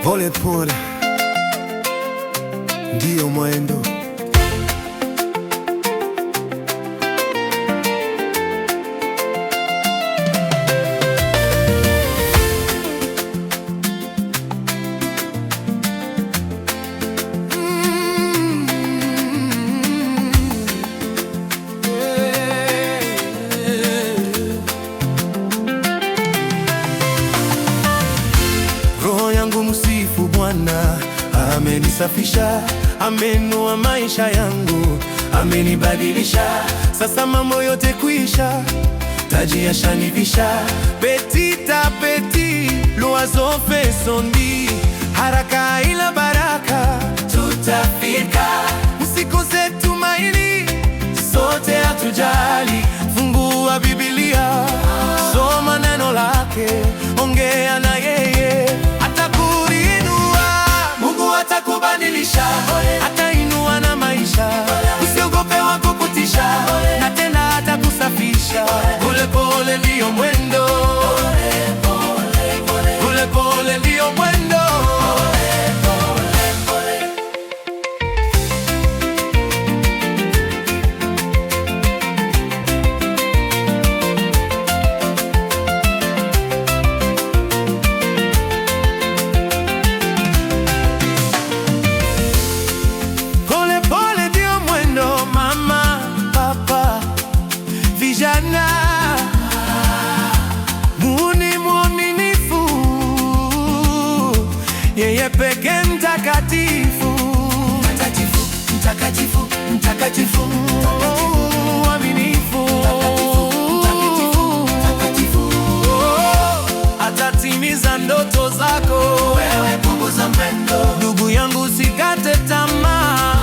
Pole pole ndio mwendo. Roho yangu msifu Bwana, amenisafisha, amenua maisha yangu, amenibadilisha. Sasa mambo yote kuisha, taji yashanivisha. Petit à petit l'oiseau fait son nid, haraka ila baraka tutafika. Usikose tumaini, sote hatujali. Fungua Biblia, soma neno lake, ongea na yeye, atakuinua. Mungu atakubadilisha, atainua na maisha. Usiogope wa kukutisha, na tena atakusafisha. Pole pole ndio mwendo, pole pole ndio mwendo. Yeye pekee mtakatifu, mtakatifu, mtakatifu, mtakatifu, mwaminifu, mtakatifu, atatimiza ndoto zako. Wewe punguza mwendo, ndugu yangu, usikate tamaa.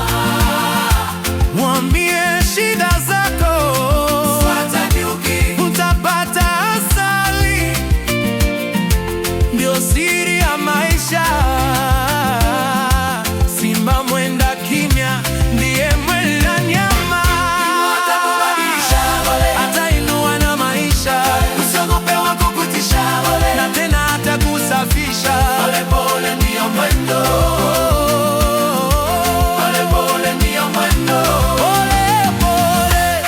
Mwambie shida zako, utapata asali, ndio siri ya maisha. Simba mwenda kimya ndiye mwenda nyama. Atainua na maisha, usiogope wa kukutisha, na tena atakusafisha. Pole pole ndio mwendo, pole pole ndio mwendo, pole pole.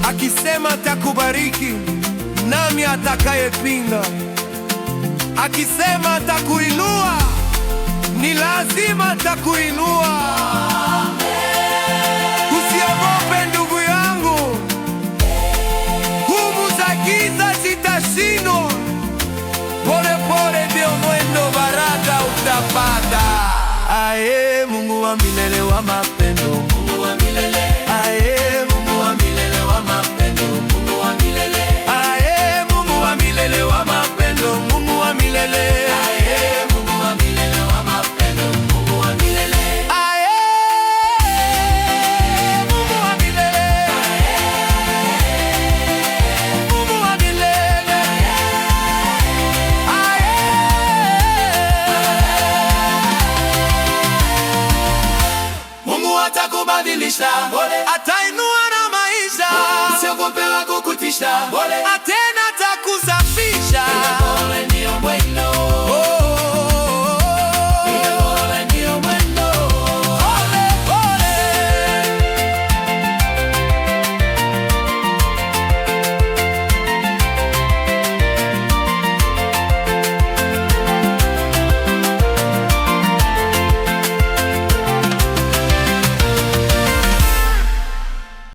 Akisema atakubariki, nani atakayepinga? Akisema atakuinua, ni lazima atakuinua. Usiogope ndugu yangu, nguvu za giza zitashindwa. Pole pole ndio mwendo, baraka utapata. Aye, Mungu wa milele wa mapendo, Mungu wa milele. Aye, Mungu wa milele wa mapendo, Mungu wa milele. Aye, Mungu wa milele wa mapendo, Mungu wa milele. Aye, Mungu wa milele wa mapendo, Mungu wa milele. Aye, Mungu wa milele. Mungu wa milele. Aye. Mungu atakubadilisha, atainua na maisha. Usiogope wa kukutisha, atena